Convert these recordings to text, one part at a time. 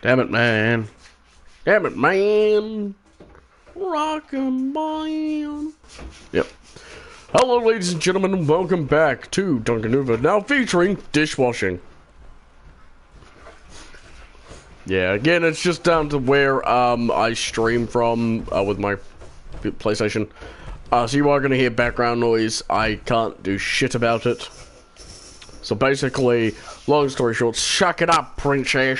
Damn it, man. Damn it, man. Rockin' man. Yep. Hello, ladies and gentlemen, and welcome back to Duncannuva, now featuring dishwashing. Yeah, again, it's just down to where I stream from with my PlayStation. So you are going to hear background noise. I can't do shit about it. So basically, long story short, suck it up, princess.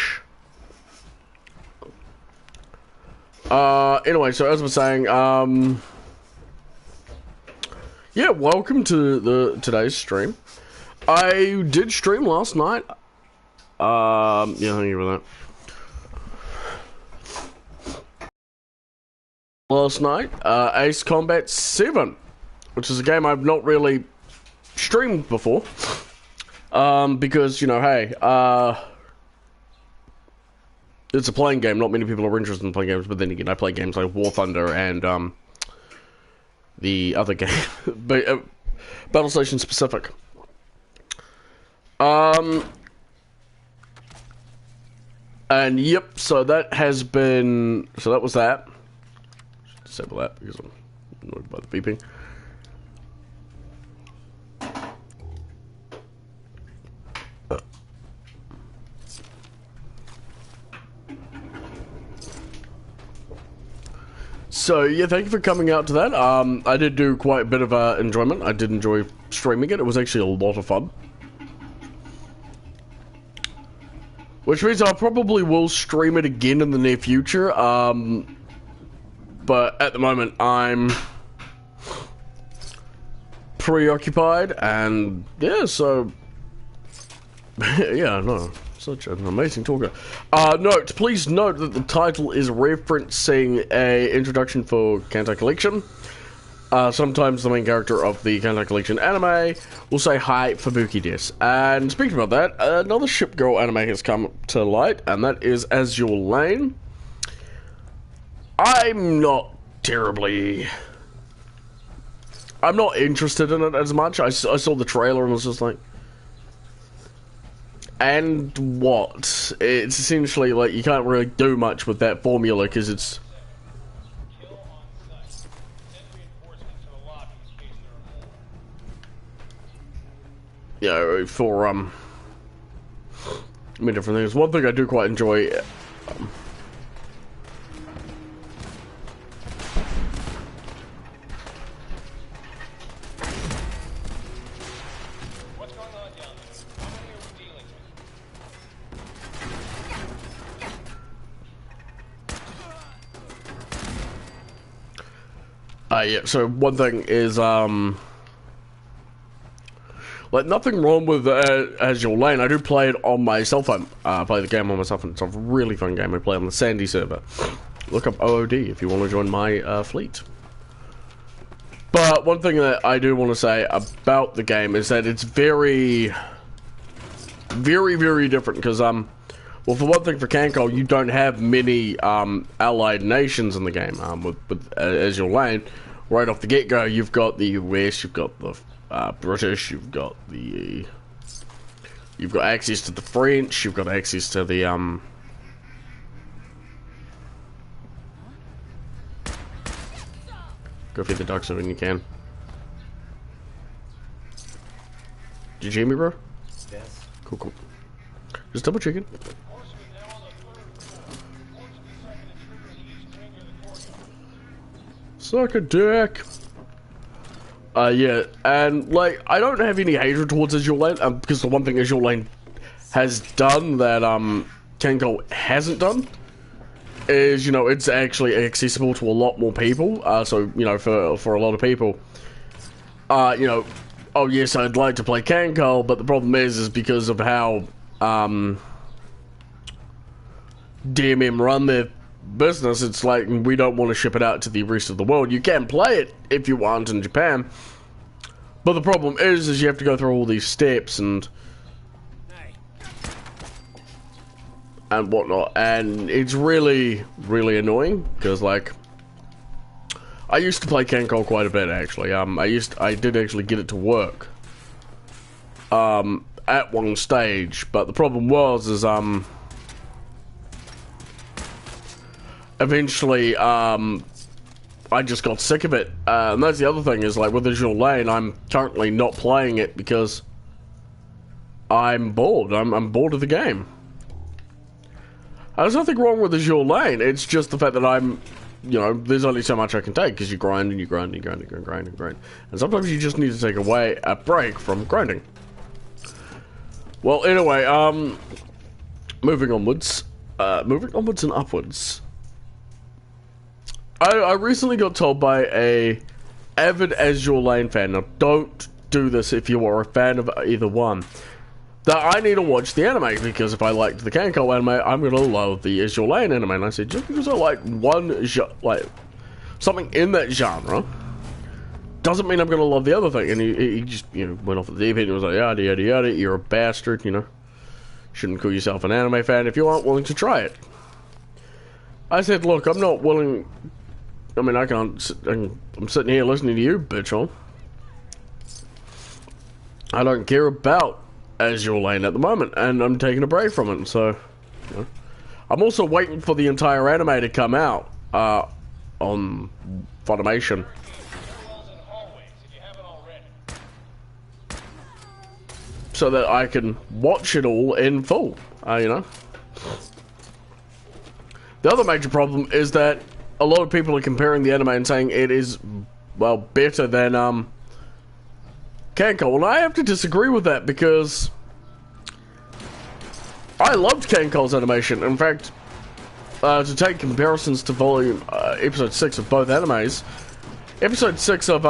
Anyway, so as I was saying, yeah, welcome to today's stream. I did stream last night. Yeah, thank you for that. Last night, Ace Combat 7, which is a game I've not really streamed before. Because, you know, hey, it's a playing game. Not many people are interested in playing games, but then again, I play games like War Thunder and, the other game, Battle Station Specific. And yep, so that has been, so that was that. Disable that because I'm annoyed by the beeping. So yeah, thank you for coming out to that. I did do quite a bit of enjoyment. I did enjoy streaming it. It was actually a lot of fun. Which means I probably will stream it again in the near future. But at the moment, I'm preoccupied, and yeah, so yeah, no, such an amazing talker. Please note that the title is referencing a introduction for Kantai Collection. Sometimes the main character of the Kantai Collection anime will say "Hi, Fubuki des." And speaking about that, another Ship Girl anime has come to light, and that is Azure Lane. I'm not interested in it as much. I saw the trailer and was just like, and what? It's essentially like you can't really do much with that formula because it's you know, for many different things. One thing I do quite enjoy yeah, so one thing is, like, nothing wrong with Azure Lane. I do play it on my cell phone. I play the game on my cell phone. It's a really fun game. I play on the Sandy server. Look up OOD if you want to join my fleet. But one thing that I do want to say about the game is that it's very, very, very different. Because, well, for one thing, for Kanko, you don't have many allied nations in the game. With Azure Lane, right off the get-go, you've got the US, you've got the British, you've got access to the French, you've got access to the go feed the ducks when you can. Did you hear me, bro? Yes. Cool. Just double checking. Suck a dick. Yeah, and like I don't have any hatred towards Azure Lane because the one thing Azure Lane has done that Kanko hasn't done is, you know, it's actually accessible to a lot more people. So, you know, for a lot of people, you know, oh yes, I'd like to play Kanko, but the problem is because of how DMM run their business, it's like we don't want to ship it out to the rest of the world. You can play it if you want in Japan, but the problem is you have to go through all these steps and whatnot, and it's really, really annoying because, like, I used to play Kanko quite a bit actually. I did actually get it to work at one stage, but the problem was eventually, I just got sick of it. And that's the other thing is, like, with Azure Lane, I'm currently not playing it because I'm bored. I'm bored of the game. There's nothing wrong with Azure Lane. It's just the fact that I'm, you know, there's only so much I can take because you grind and you grind and you grind and you grind and grind. And sometimes you just need to take a break from grinding. Well, anyway, moving onwards and upwards. I recently got told by a avid Azure Lane fan, now don't do this if you are a fan of either one, that I need to watch the anime, because if I liked the Kanko anime, I'm going to love the Azure Lane anime. And I said, just because I like something in that genre, doesn't mean I'm going to love the other thing. And he just, you know, went off the deep end and was like, yada, yada, yada, you're a bastard, you know. Shouldn't call yourself an anime fan if you aren't willing to try it. I said, look, I'm not willing. I mean, I can't. I'm sitting here listening to you, bitch. I don't care about Azure Lane at the moment, and I'm taking a break from it. So, you know. I'm also waiting for the entire anime to come out on Funimation. So that I can watch it all in full, you know. The other major problem is that a lot of people are comparing the anime and saying it is, well, better than Kanko. And I have to disagree with that, because I loved Kanko's animation. In fact, to take comparisons to episode 6 of both animes, episode 6 of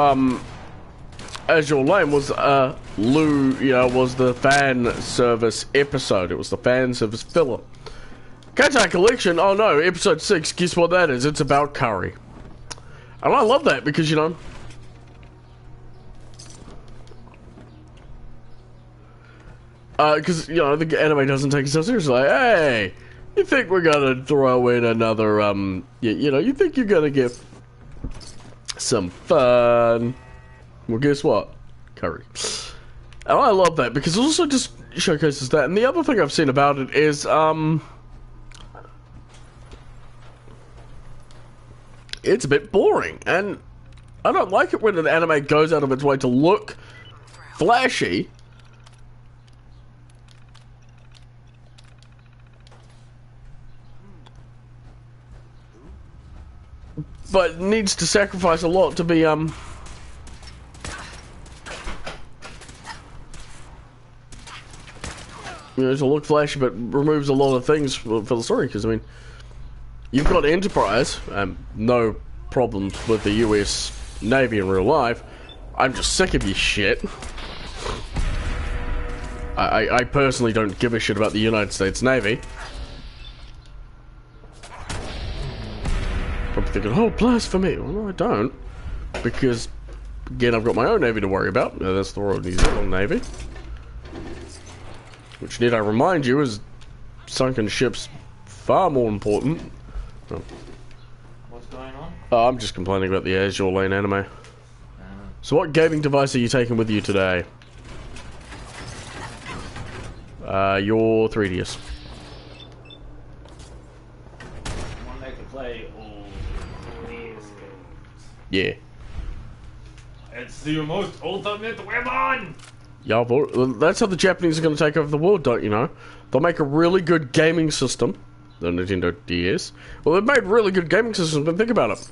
Azure Lane was was the fan service episode. It was the fan service filler. Kantai Collection, oh no, episode 6, guess what that is? It's about curry. And I love that because, you know, because, you know, the anime doesn't take itself seriously. Like, hey, you think we're gonna throw in another, you know, you think you're gonna get some fun. Well, guess what? Curry. And I love that because it also just showcases that. And the other thing I've seen about it is, it's a bit boring. And I don't like it when an anime goes out of its way to look flashy, but needs to sacrifice a lot to be, you know, to look flashy, but removes a lot of things for the story. Because, I mean, you've got Enterprise, no problems with the US Navy in real life. I'm just sick of your shit. I personally don't give a shit about the United States Navy. Probably thinking, oh, blasphemy. Well, no, I don't. Because, again, I've got my own Navy to worry about. That's the Royal New Zealand Navy. Which, need I remind you, is sunken ships far more important. Oh. What's going on? I'm just complaining about the Azure Lane anime. So what gaming device are you taking with you today? Your 3DS. One that can play all these games. Yeah. It's the most ultimate weapon! Yeah, that's how the Japanese are going to take over the world, don't you know? They'll make a really good gaming system, the Nintendo DS. Well, they've made really good gaming systems, but think about it.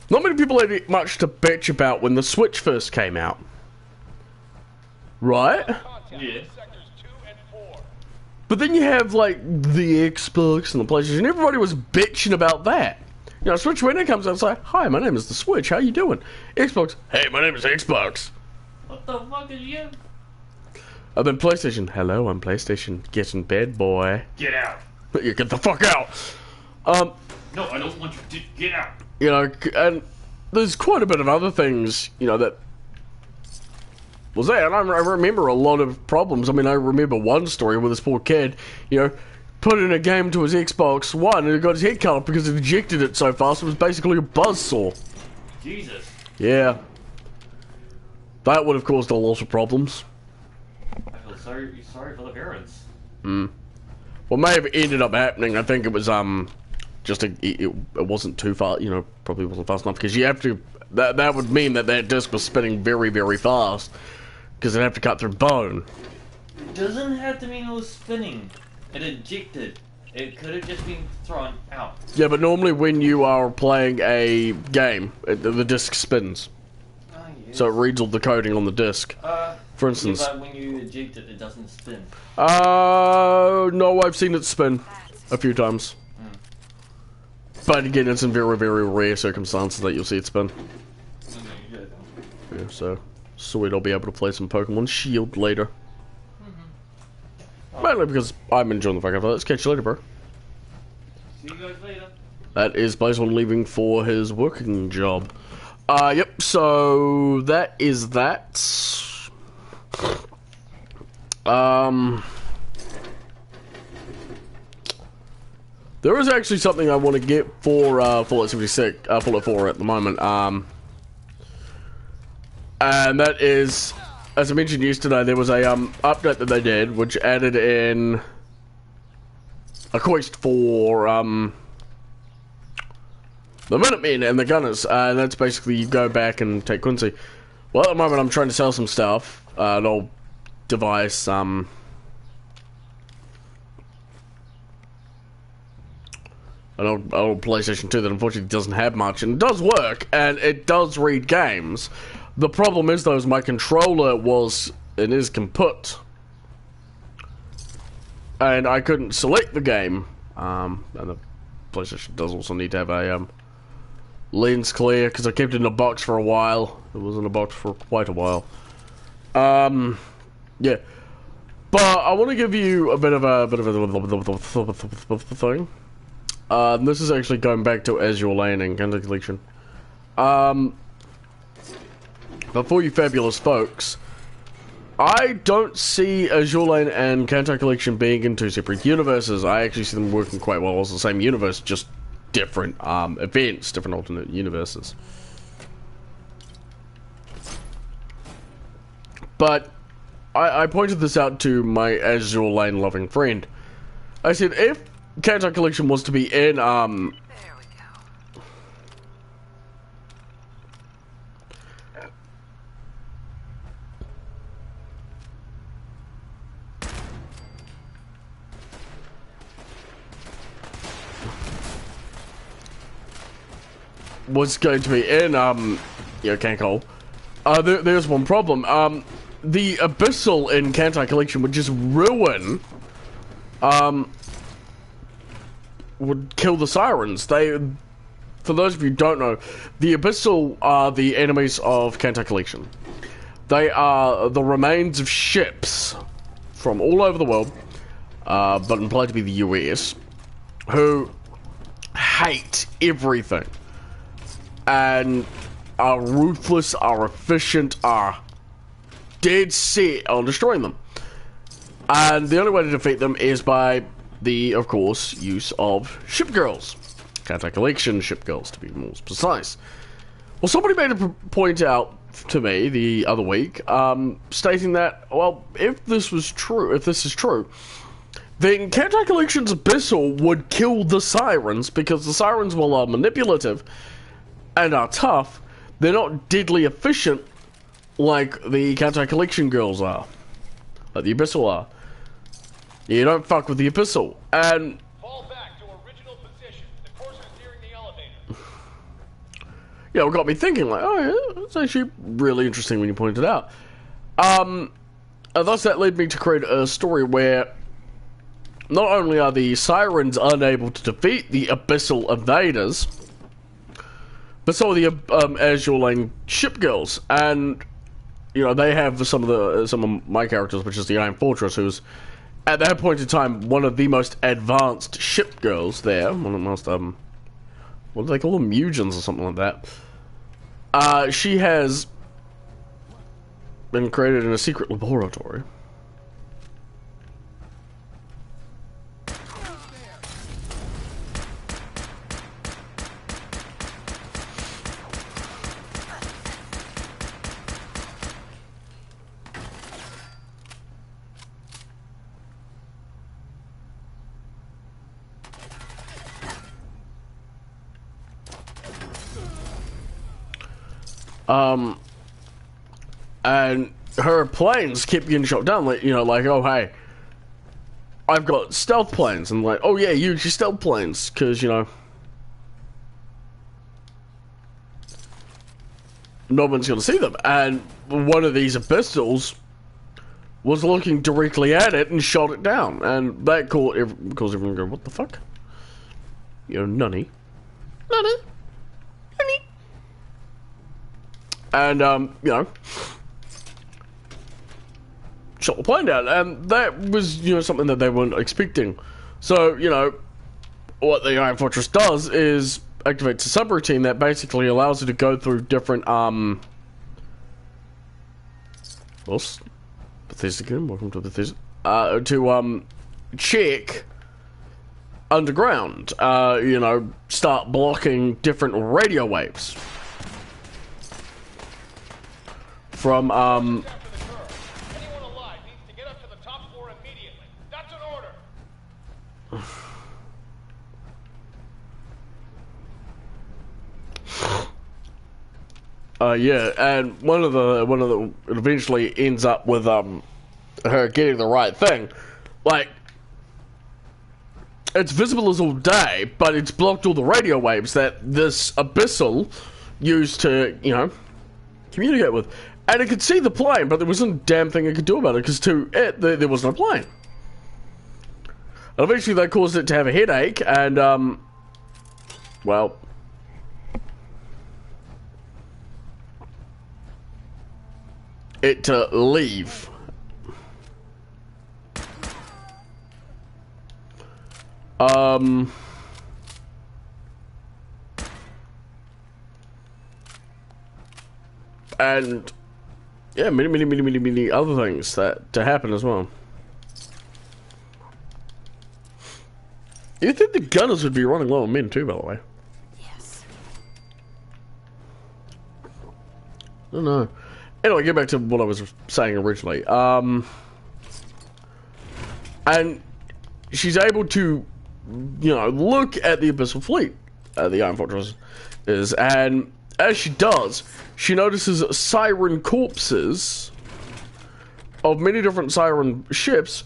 Not many people had much to bitch about when the Switch first came out. Right? Yeah. But then you have, like, the Xbox and the PlayStation. Everybody was bitching about that. You know, Switch, when it comes out, it's like, hi, my name is the Switch, how you doing? Xbox, hey, my name is Xbox. What the fuck is you? And then PlayStation, hello, I'm PlayStation. Get in bed, boy. Get out. You get the fuck out. No, I don't want you to get out. You know, and there's quite a bit of other things, you know, that was there. And I remember a lot of problems. I mean, I remember one story where this poor kid, you know, put in a game to his Xbox One and he got his head cut off because it ejected it so fast it was basically a buzzsaw. Jesus. Yeah. That would have caused a lot of problems. I feel sorry for the parents. What may have ended up happening, I think it was, just it wasn't too far, you know, probably wasn't fast enough, because you have to, that would mean that disc was spinning very, very fast, because it'd have to cut through bone. It doesn't have to mean it was spinning. It ejected. It could have just been thrown out. Yeah, but normally when you are playing a game, the disc spins. Oh, yes. So it reads all the coding on the disc. For instance. Yeah, but when you eject it, it doesn't spin. No, I've seen it spin a few times. But again, it's in very, very rare circumstances that you'll see it spin. Yeah, so sweet, I'll be able to play some Pokemon Shield later. Mainly because I'm enjoying the fuck out of it. Let's catch you later, bro. See you guys later. That is Blaison leaving for his working job. Yep, so that is that. There is actually something I want to get for Fallout 76, Fallout 4 at the moment. And that is, as I mentioned yesterday, there was a update that they did, which added in a quest for the Minutemen and the Gunners, and that's basically you go back and take Quincy. Well, at the moment I'm trying to sell some stuff, an old device, an old PlayStation 2 that unfortunately doesn't have much, and it does work, and it does read games. The problem is, though, is my controller was, and is kaput, and I couldn't select the game, and the PlayStation does also need to have a lens clear, because I kept it in a box for a while. It was in a box for quite a while. Yeah, but I want to give you a bit of a thing. This is actually going back to Azure Lane and Kanto Collection. But for you fabulous folks, I don't see Azure Lane and Kanto Collection being in two separate universes. I actually see them working quite well as the same universe, just different events, different alternate universes. But I pointed this out to my Azure Lane loving friend. I said, if Kanto Collection was to be in was going to be in Kanko. There's one problem. The Abyssal in Kanto Collection would just ruin would kill the Sirens. For those of you who don't know, the Abyssal are the enemies of Kanto Collection. They are the remains of ships from all over the world, but implied to be the US, who hate everything and are ruthless, are efficient, are dead set on destroying them. And the only way to defeat them is by the, of course, use of ship girls. Kanto Collection ship girls, to be more precise. Well, somebody made a point out to me the other week, stating that, well, if this is true, then Kanto Collection's Abyssal would kill the Sirens, because the Sirens, while are manipulative and are tough, they're not deadly efficient like the Kanto Collection girls are, like the Abyssal are. You don't fuck with the Abyssal. And fall back to original position. The course is nearing the elevator. Yeah, it got me thinking, like, oh yeah, it's actually really interesting when you pointed it out. And thus that led me to create a story where not only are the Sirens unable to defeat the Abyssal invaders, but so are the Azure Lane ship girls. And you know, they have some of my characters, which is the Iron Fortress, who's at that point in time one of the most advanced ship girls there. One of the most what do they call them? Mugens or something like that. She has been created in a secret laboratory. And her planes kept getting shot down, like, you know, like, oh, hey, I've got stealth planes, and like, oh yeah, use your stealth planes, because, you know, no one's gonna see them. And one of these abyssals was looking directly at it and shot it down, and that caused everyone to go, what the fuck? You know, nunny. And, you know, shot the plane down, and that was, you know, something that they weren't expecting. So, you know, what the Iron Fortress does is activates a subroutine that basically allows you to go through different, Bethesda again, welcome to Bethesda, to, check underground, you know, start blocking different radio waves from, Anyone alive needs to get up to the top floor immediately. That's an order. Yeah, and one of the it eventually ends up with her getting the right thing. Like, it's visible as all day, but it's blocked all the radio waves that this abyssal used to, you know, communicate with. And it could see the plane, but there wasn't a damn thing it could do about it, because to it, there was no plane. And eventually that caused it to have a headache, and, well, it to leave. And yeah, many other things that to happen as well. You think the gunners would be running low on men too, by the way? Yes. I don't know. Anyway, get back to what I was saying originally. And she's able to, you know, look at the Abyssal Fleet, the Iron Fortress is, and as she does, she notices siren corpses of many different siren ships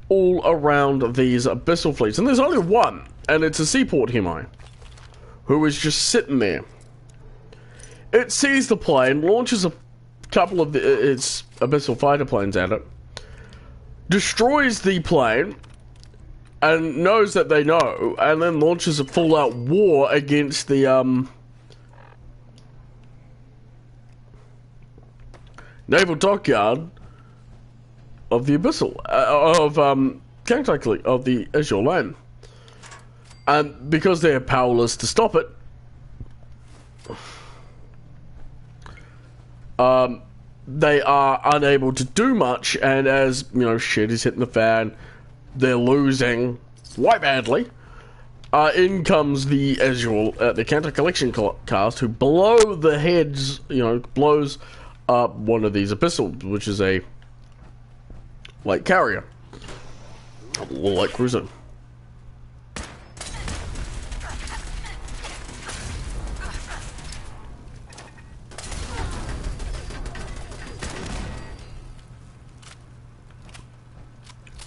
all around these Abyssal Fleets. And there's only one, and it's a seaport Hemi, who is just sitting there. It sees the plane, launches a couple of its Abyssal fighter planes at it, destroys the plane, and knows that they know, and then launches a full-out war against the, naval dockyard of the Abyssal, of the Azure Lane. And because they're powerless to stop it, they are unable to do much, and as, you know, shit is hitting the fan, they're losing quite badly. In comes the Azure, the counter collection cast, who blow the heads, you know, blows up one of these Abyssal, which is a light carrier, a light cruiser.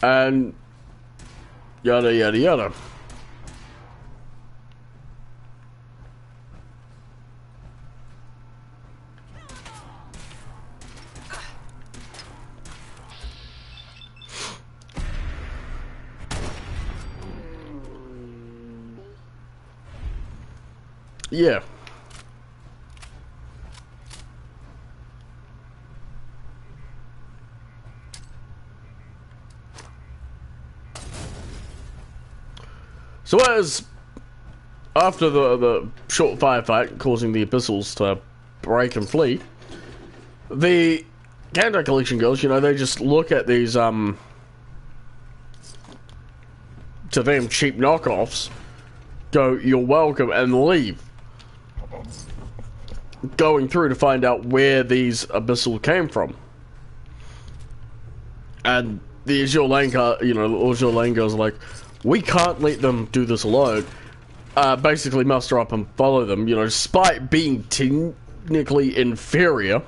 And yada yada yada. Yeah. So as after the short firefight causing the Abyssals to break and flee, the counter collection girls, you know, they just look at these to them cheap knockoffs, go, "You're welcome," and leave, going through to find out where these Abyssal came from. And the Azure Lane, you know, Azure Lane girls are like, "We can't let them do this alone." Basically muster up and follow them, you know, despite being technically inferior.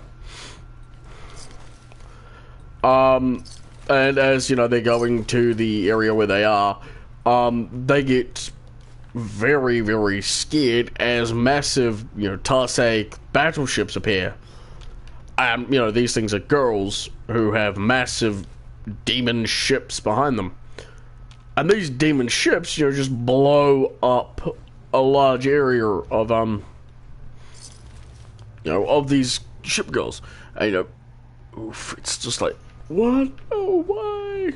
And as, you know, they're going to the area where they are, they get very, very scared as massive, you know, Tarsaic battleships appear. You know, these things are girls who have massive demon ships behind them. And these demon ships, you know, just blow up a large area of, you know, of these ship girls. And, you know, oof, it's just like, what? Oh, why?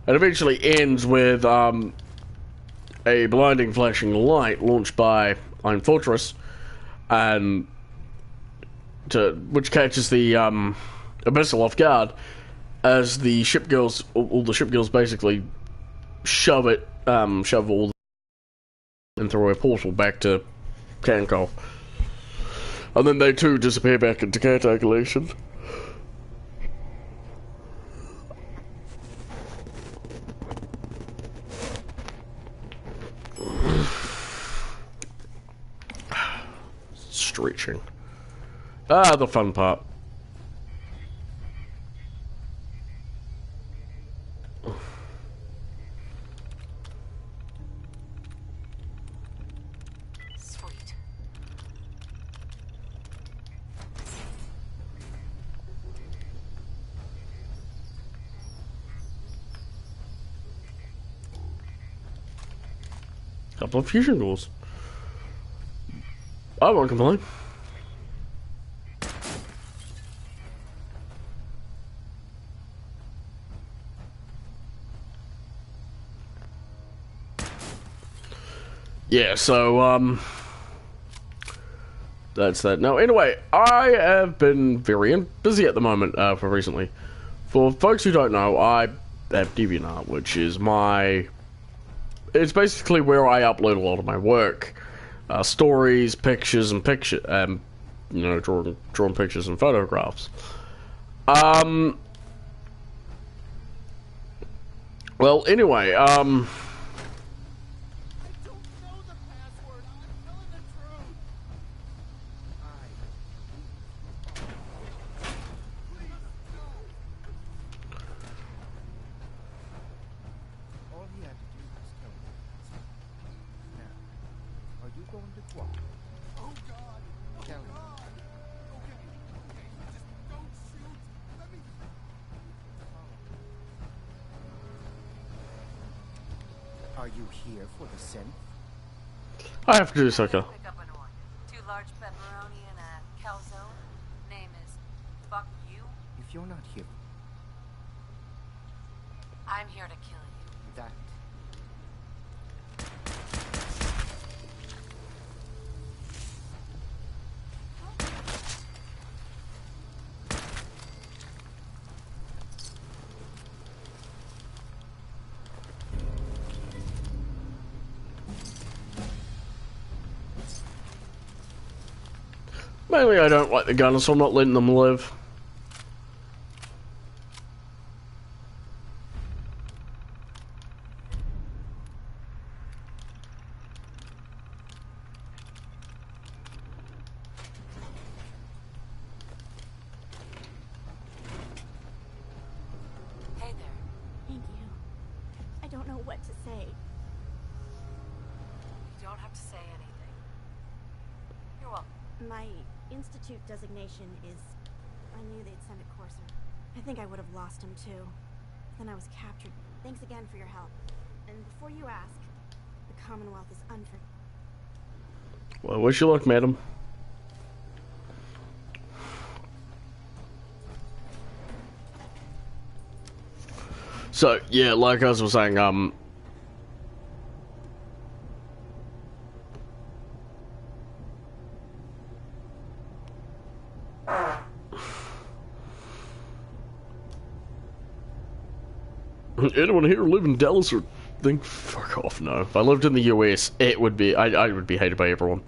It eventually ends with, a blinding flashing light launched by I'm Fortress, and which catches the Abyssal off guard as the ship girls, all the ship girls basically shove all and throw a portal back to Cancol, and then they too disappear back into caretaker nation. Stretching. Ah, the fun part. Sweet. Couple of fusion goals. I won't complain. Yeah, so, that's that. Now, anyway, I have been very busy at the moment, for recently. For folks who don't know, I have DeviantArt, which is it's basically where I upload a lot of my work. Stories, pictures, and you know, drawn pictures and photographs. Well, anyway, Are you here for the synth? I have to do this, okay. Pick up an order. 2 large pepperoni and a calzone. Name is Fuck You. If you're not here, I'm here to kill you. that Mainly, I don't like the gun, so I'm not letting them live. Hey there. Thank you. I don't know what to say. You don't have to say anything. You're welcome. My institute designation is... I knew they'd send a courser. I think I would have lost him too. Then I was captured. Thanks again for your help. And before you ask, the Commonwealth is unforgiving. Well, wish you luck, madam. So, yeah, like I was saying, anyone here live in Dallas or think? Fuck off, no. If I lived in the US, it would be, I would be hated by everyone.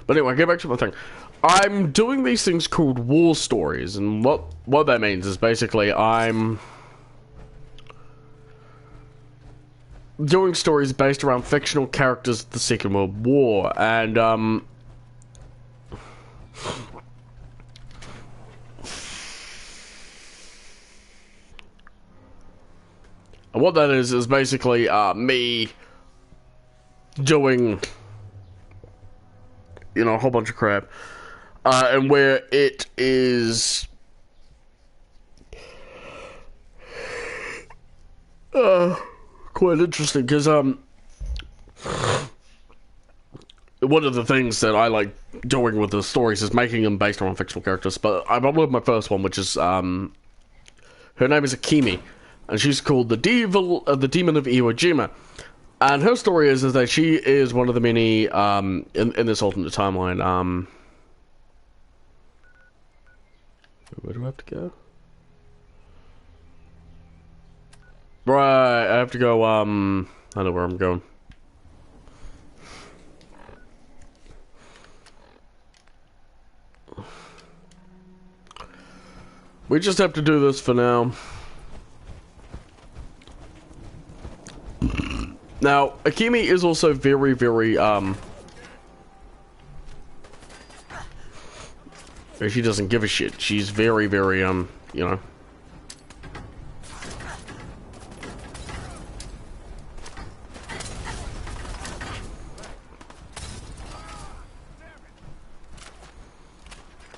But anyway, get back to my thing. I'm doing these things called war stories, and what that means is basically I'm doing stories based around fictional characters of the Second World War, and what that is basically me doing, you know, a whole bunch of crap, and where it is quite interesting, because one of the things that I like doing with the stories is making them based on fictional characters. But I've uploaded my first one, which is her name is Akemi, and she's called the Demon of Iwo Jima. And her story is that she is one of the many in this alternate timeline. Where do I have to go? Right, I have to go, I know where I'm going. We just have to do this for now. Now, Akemi is also very, very, she doesn't give a shit. She's very, very, you know.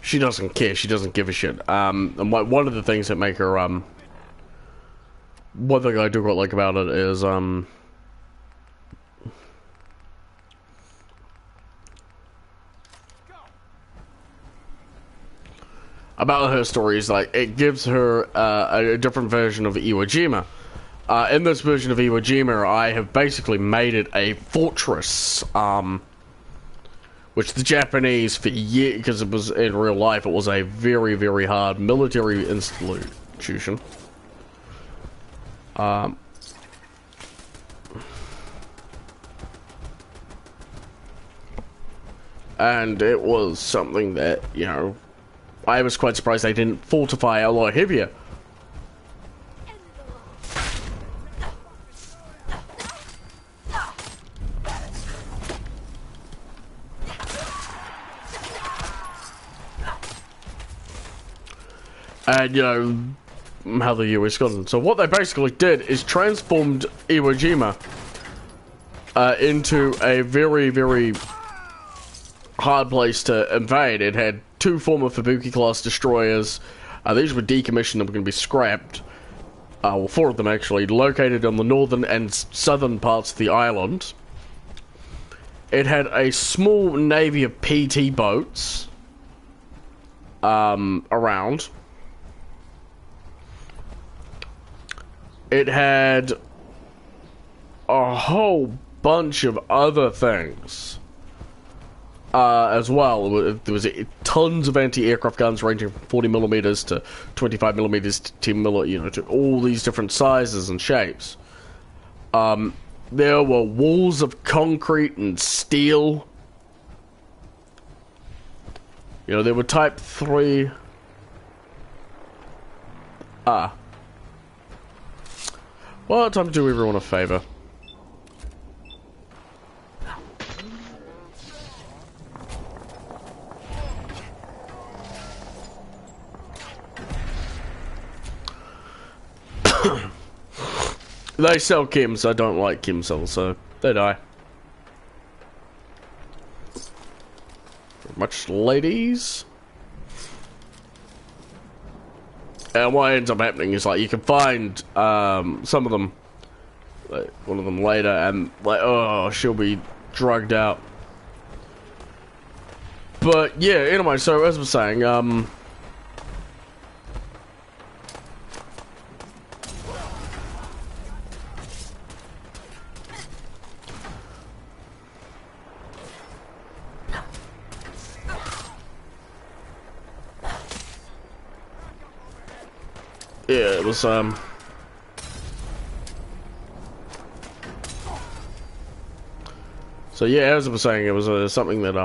She doesn't care. She doesn't give a shit. And one of the things that make her, one thing I do quite like about it is, about her stories, like, it gives her a different version of Iwo Jima. In this version of Iwo Jima, I have basically made it a fortress, which the Japanese, for years, because it was in real life, it was a very, very hard military institution. And it was something that, you know, I was quite surprised they didn't fortify a lot heavier. And, you know, how the US got in. So what they basically did is transformed Iwo Jima into a very, very hard place to invade. It had 2 former Fubuki class destroyers. These were decommissioned and were going to be scrapped. Well, 4 of them actually, located on the northern and southern parts of the island. It had a small navy of PT boats around. It had a whole bunch of other things as well. There was tons of anti-aircraft guns ranging from 40mm to 25mm to 10mm, you know, to all these different sizes and shapes. There were walls of concrete and steel. You know, there were Type 3. Well, time to do everyone a favor. They sell chems. I don't like chem cells, so they die. Much ladies. And what ends up happening is, like, you can find some of them, like one of them later, and like, oh, she'll be drugged out. But yeah, anyway, so as I was saying, yeah, it was, so yeah, as I was saying, it was something that,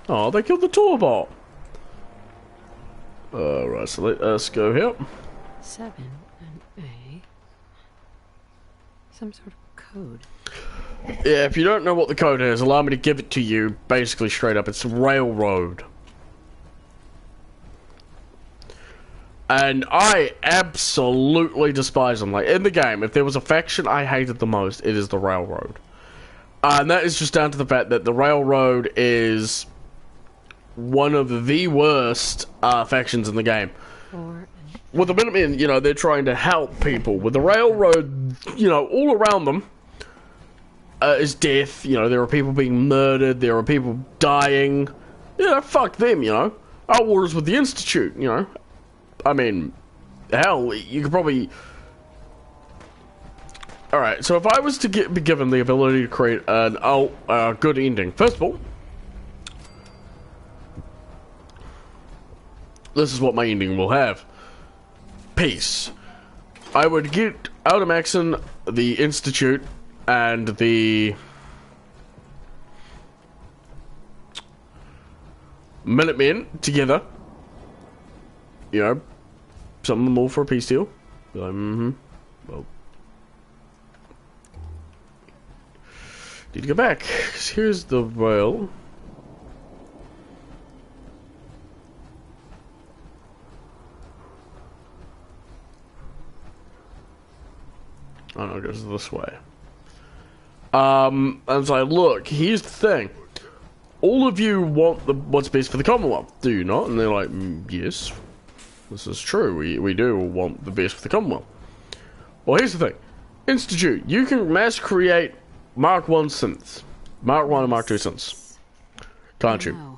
oh, they killed the tour bot! Right, so let us go here. 7 and A. Some sort of code. Yeah, if you don't know what the code is, allow me to give it to you basically straight up. It's railroad. And I absolutely despise them. Like, in the game, if there was a faction I hated the most, it is the railroad. And that is just down to the fact that the railroad is one of the worst factions in the game. With the Minutemen, you know, they're trying to help people. With the railroad, you know, all around them is death. You know, there are people being murdered. There are people dying. You know, fuck them, you know. Our war is with the Institute, you know. I mean, hell, you could probably... Alright, so if I was to be given the ability to create an good ending, first of all, this is what my ending will have. Peace. I would get out of Maxon, the Institute, and the Minutemen together. You know, some of them all for a peace deal. Be like, well, need to go back, because here's the rail. Oh no, it goes this way. And it's like, look, here's the thing. All of you want what's best for the Commonwealth, do you not? And they're like, yes, this is true. We do want the best for the Commonwealth. Well, here's the thing. Institute, you can mass create Mark 1 synths. Mark 1 and Mark 2 synths. Can't you?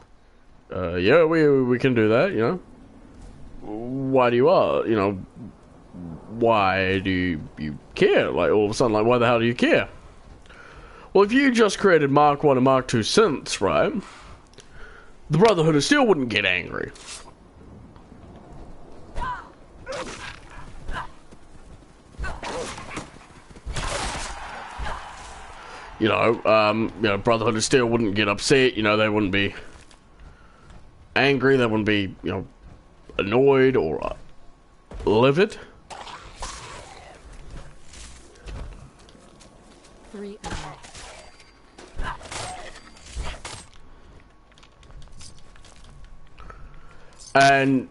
Yeah, we can do that, you know. Why do you why do you care? Like, all of a sudden, like, why the hell do you care? Well, if you just created Mark 1 and Mark 2 synths, right, the Brotherhood of Steel wouldn't get angry. You know, Brotherhood of Steel wouldn't get upset, you know, they wouldn't be angry, they wouldn't be, you know, annoyed or livid. 3 And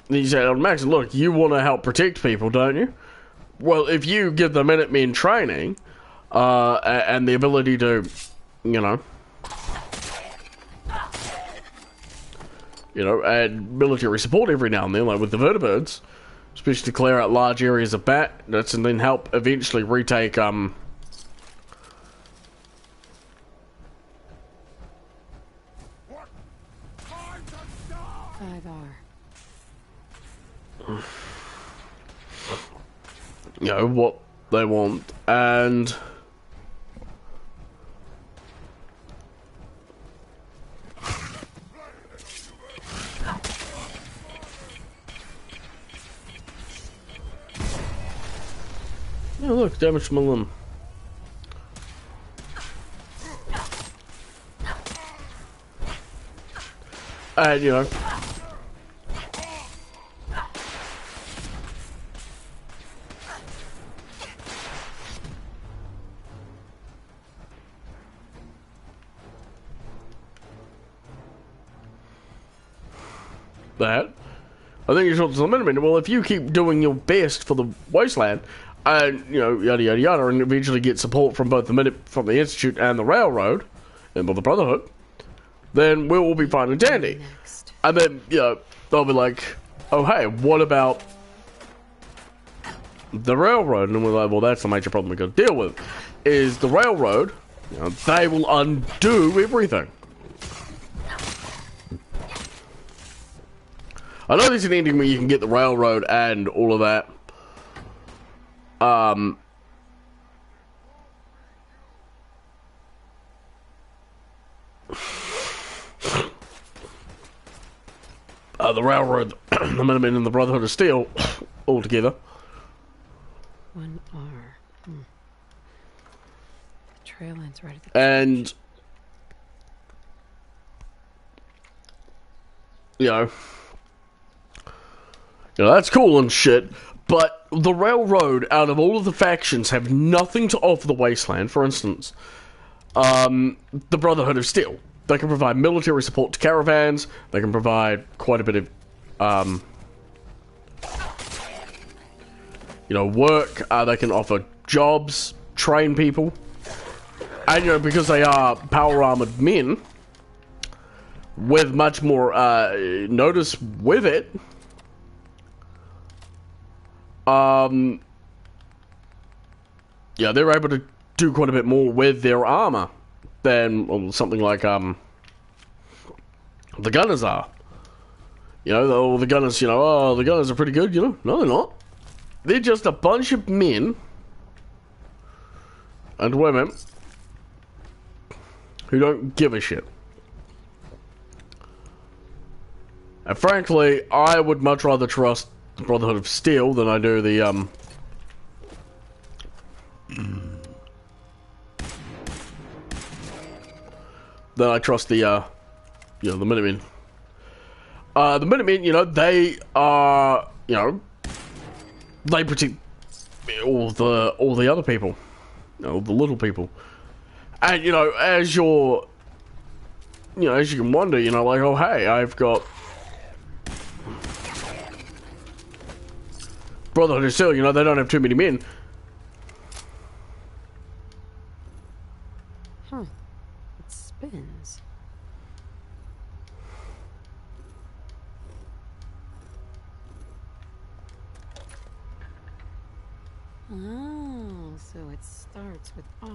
you say, oh, Max, look, you want to help protect people, don't you? Well, if you give the Minutemen training, and the ability to, you know, add military support every now and then, like with the vertibirds, especially to clear out large areas of bandits and then help eventually retake, 5R. You know, what they want, and oh, look, damage to my limb. And, you know, that. I think you're talking to the Minutemen. Well, if you keep doing your best for the Wasteland, and, you know, yada yada yada, and eventually get support from both from the Institute and the Railroad, and the Brotherhood, then we'll all be fine and dandy. Next. And then, you know, they'll be like, oh hey, what about the Railroad? And we're like, well, that's the major problem we got to deal with. Is the Railroad, you know, they will undo everything. I know there's an ending where you can get the Railroad and all of that. The Railroad, the Minutemen, and the Brotherhood of Steel all together. 1R. Trail ends right at the And, you know, that's cool and shit, but the Railroad, out of all of the factions, have nothing to offer the Wasteland. For instance, the Brotherhood of Steel. They can provide military support to caravans. They can provide quite a bit of, work. They can offer jobs, train people. And, because they are power-armored men, with much more, notice with it, they're able to do quite a bit more with their armor than something like, the gunners are. The gunners, the gunners are pretty good, No, they're not. They're just a bunch of men and women who don't give a shit. And frankly, I would much rather trust the Brotherhood of Steel than I do the, than I trust the Minutemen. The Minutemen, they are, they protect all the other people, the little people. And, as you're, as you can wonder, like, oh, hey, I've got Brotherhood of Steel, they don't have too many men. Huh. It spins. Oh, so it starts with R.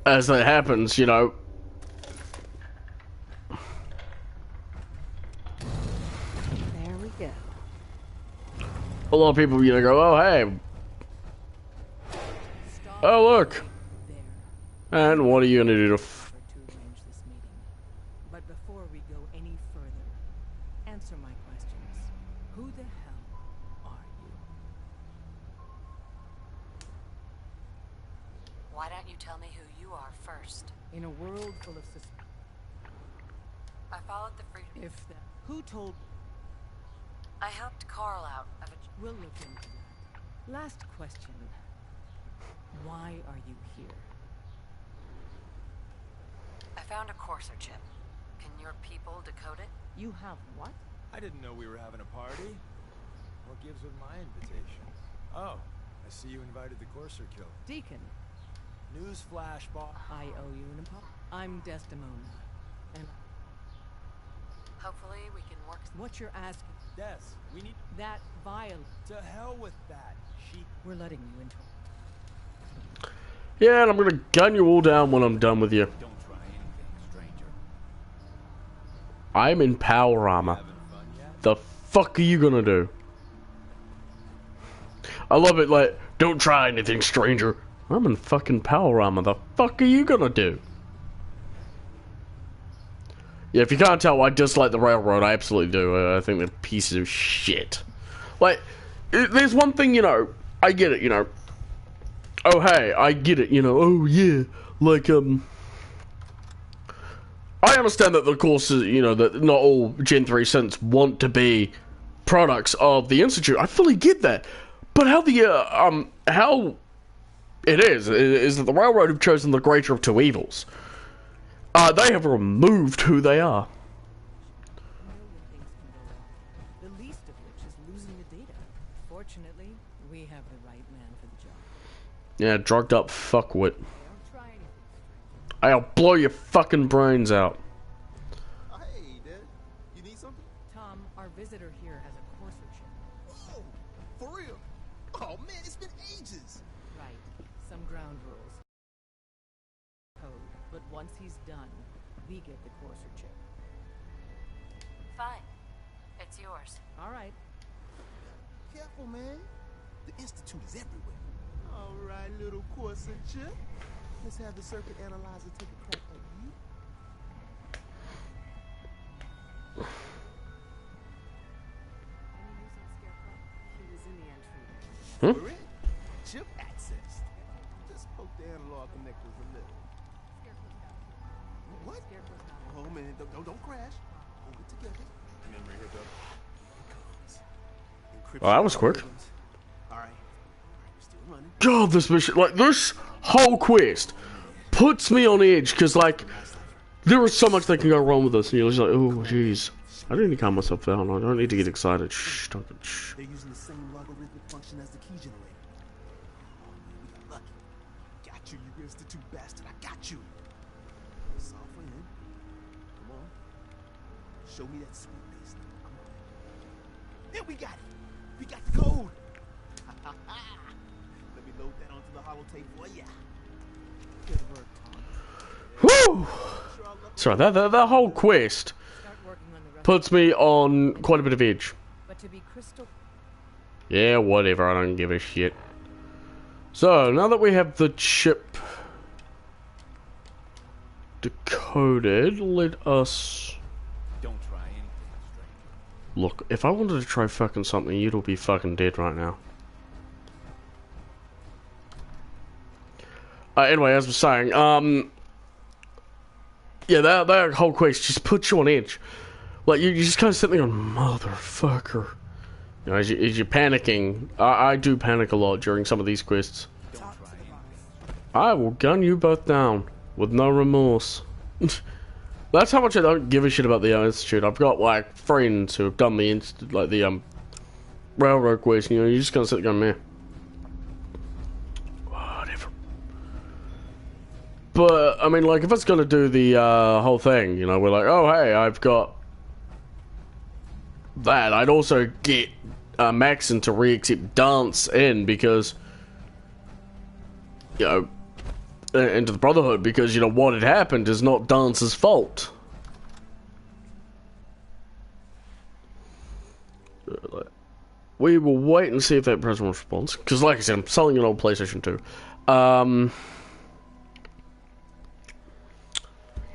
As that happens, There we go. a lot of people, go, oh, hey. Oh, look. And what are you going to do to arrange this meeting. But before we go any further, answer my questions. Who the hell are you? Why don't you tell me who you are first? In a world full of I followed the freedom. if that, who told? I helped Carl out of a... We'll look into that. Last question. Why are you here? I found a Courser chip. Can your people decode it? You have what? I didn't know we were having a party. What gives with my invitation? Oh, I see you invited the Courser killer. Deacon, Newsflash, boss. I owe you an apology. I'm Desdemona. And Hopefully we can work... what you're asking, Des, we need... that violence, To hell with that. we're letting you into. Yeah, and I'm going to gun you all down when I'm done with you. Don't try anything, stranger. I'm in power armor. Having fun yet? The fuck are you going to do? I love it, like, don't try anything, stranger. I'm in fucking power armor. The fuck are you going to do? Yeah, if you can't tell, I dislike the Railroad. I absolutely do. I think they're pieces of shit. Like, there's one thing, I get it, Oh, hey, I get it, oh, yeah. Like, I understand that, of course, that not all Gen 3 synths want to be products of the Institute. I fully get that. But how how it is that the Railroad have chosen the greater of two evils. They have removed who they are. A million things can go wrong. The least of which is losing the data. Fortunately, we have the right man for the job. Yeah, drugged up fuckwit. Don't try anything, stranger. I'll blow your fucking brains out. Hey, Dad. You need something? Tom, our visitor here has a Courser chip. Oh, for real? Oh, man, it's been ages. Right. Some ground rules. Code. But once he's we get the Courser chip. Fine. It's yours. All right. Careful, man. The Institute is everywhere. All right, little Corsair chip. Let's have the circuit analyzer take a crack at you. Any news on Scarecrow? He was in the entry. Correct. Chip access. Just poke the analog connectors a little. Scarecrow's got it. What? Scarecrow's got it. Oh man, don't crash. Hold it together. Memory hookup. Oh, that was quick. All right, we're still running. God, this mission, like, this whole quest puts me on edge, because, like, there is so much that can go wrong with this, and you're just like, oh, jeez. I don't need to calm myself down. I don't need to get excited. Shh, Duncan, shh. They're using the same logarithmic function as the key generator. Oh man, we got lucky. Got you, you Institute bastard. I got you. Soft in. Come on. Show me that sweet base number. Come on. There we got it. We got the code. Let me load that onto the holotape for ya. Good work, Tom. Whew! Sorry, that whole quest Start working on the rest. puts me on quite a bit of edge. But to be crystal. Yeah, whatever, I don't give a shit. So, now that we have the chip decoded, let us... Don't try anything strange. Look, if I wanted to try fucking something, you'd all be fucking dead right now. Anyway, as I was saying, yeah, that whole quest just puts you on edge. Like, you just kind of sit there going, motherfucker. You know, as you're panicking, I do panic a lot during some of these quests. I will gun you both down with no remorse. That's how much I don't give a shit about the Institute. I've got, like, friends who have done the railroad quest, you know, you're just gonna sit there going, man. Whatever. But, I mean, like, if it's gonna do the, whole thing, you know, we're like, oh, hey, I've got that. I'd also get, Maxon to re-accept Dance in, because, you know, into the Brotherhood, because, you know, what had happened is not Dance's fault. We will wait and see if that president responds, because, like I said, I'm selling an old PlayStation 2.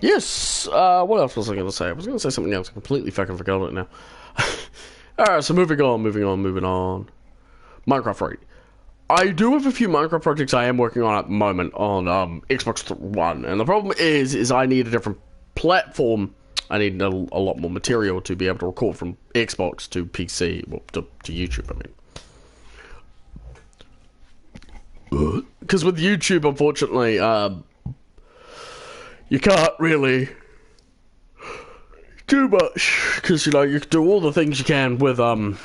Yes, what else was I going to say? I was going to say something else. I completely fucking forgot it now. Alright, so moving on. Minecraft Rate. I do have a few Minecraft projects I am working on at the moment on Xbox One, and the problem is I need a different platform. I need a lot more material to be able to record from Xbox to PC, well, to YouTube, I mean. Because with YouTube, unfortunately, you can't really do much, because, you know, you can do all the things you can with, on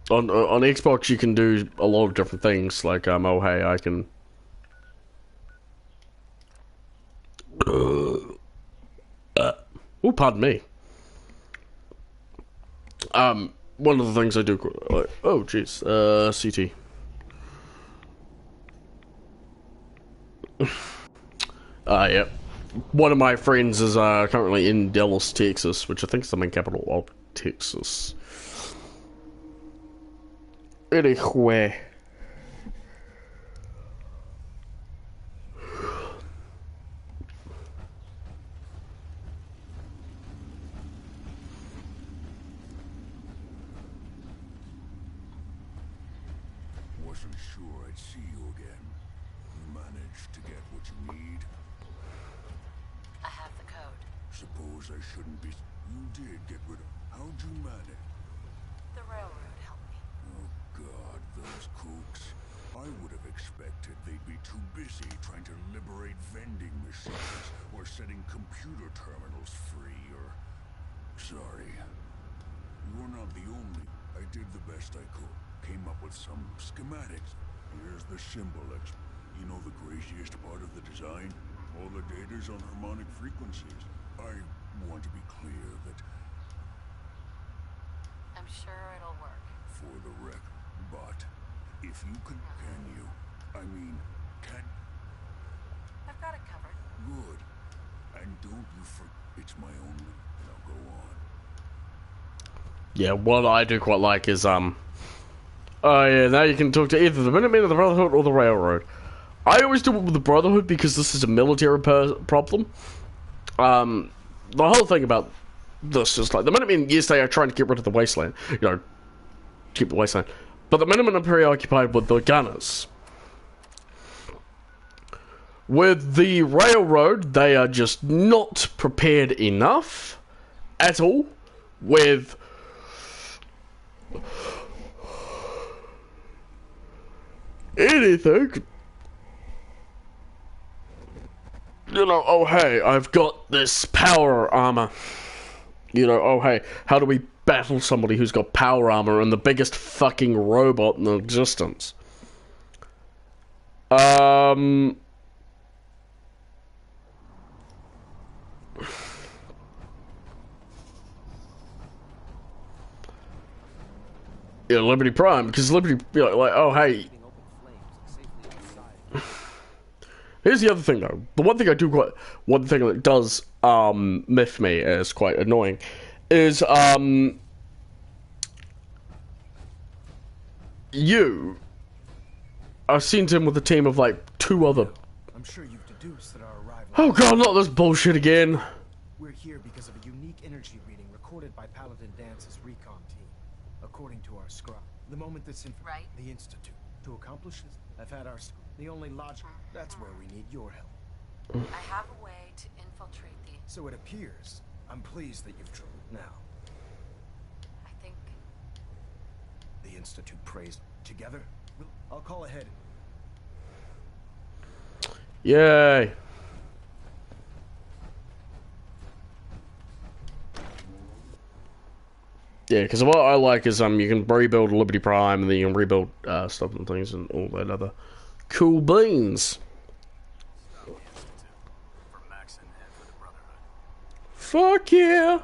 Xbox, you can do a lot of different things, like, oh, hey, I can... oh, pardon me. One of the things I do, like, oh, jeez, CT. Yeah. One of my friends is, currently in Dallas, Texas, which I think is the main capital of Texas. Anyway. Wasn't sure I'd see you again. You managed to get what you need? I have the code. Suppose I shouldn't be... You did get rid of... How'd you manage? The railroad helped me. Oh God, those kooks. I would have expected they'd be too busy trying to liberate vending machines or setting computer terminals free or... Sorry. You're not the only. I did the best I could. Came up with some schematics. Here's the symbol. You know the craziest part of the design? All the data's on harmonic frequencies. I want to be clear that... I'm sure it'll work. For the record, but if you can you? I mean, It's my only. Now go on. Yeah, what I do quite like is oh yeah, now you can talk to either the Minutemen or the Brotherhood or the Railroad. I always do it with the Brotherhood because this is a military problem. The whole thing about this is like the Minutemen, yes, they are trying to get rid of the wasteland, you know, keep the wasteland, but the Minutemen are preoccupied with the gunners. With the Railroad, they are just not prepared enough at all with anything. You know, oh hey, I've got this power armor. You know, oh hey, how do we battle somebody who's got power armor and the biggest fucking robot in existence? Yeah, Liberty Prime, because Liberty, you know, like, oh hey. Here's the other thing though. The one thing I do quite, one thing that does miff me as quite annoying, is you are sent in with a team of like 2 other. I'm sure you've deduced that our arrival. Oh god, not this bullshit again. We're here because of a unique energy reading recorded by Paladin Dance's recon team. According to our scribe, the moment this Right. the Institute to accomplish this, I've had our the only logic. That's where we need your help. I have a way to infiltrate the... So it appears. I'm pleased that you've chosen now. I think... The Institute prays together. I'll call ahead. Yay. Yeah, because what I like is you can rebuild Liberty Prime and then you can rebuild stuff and things and all that other cool beans. Fuck yeah!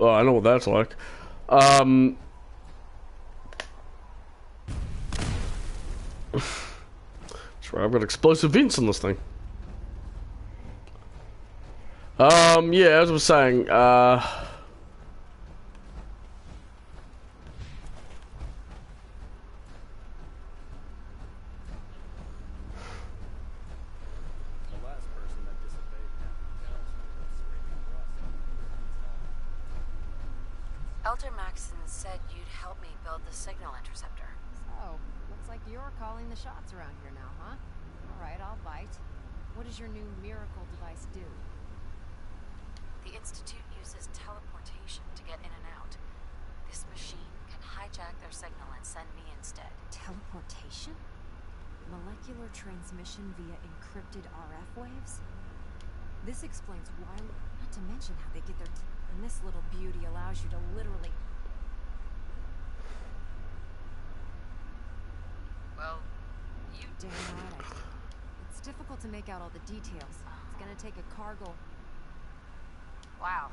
Oh, I know what that's like. That's right, I've got explosive vents on this thing. Yeah, as I was saying, Elder Maxson said you'd help me build the signal interceptor. So, looks like you're calling the shots around here now, huh? Alright, I'll bite. What does your new miracle device do? The Institute uses teleportation to get in and out. This machine can hijack their signal and send me instead. Teleportation? Molecular transmission via encrypted RF waves? This explains why, not to mention how they get their... and this little beauty allows you to literally... Well, you... Damn right. It's difficult to make out all the details. It's gonna take a cargo. Wow.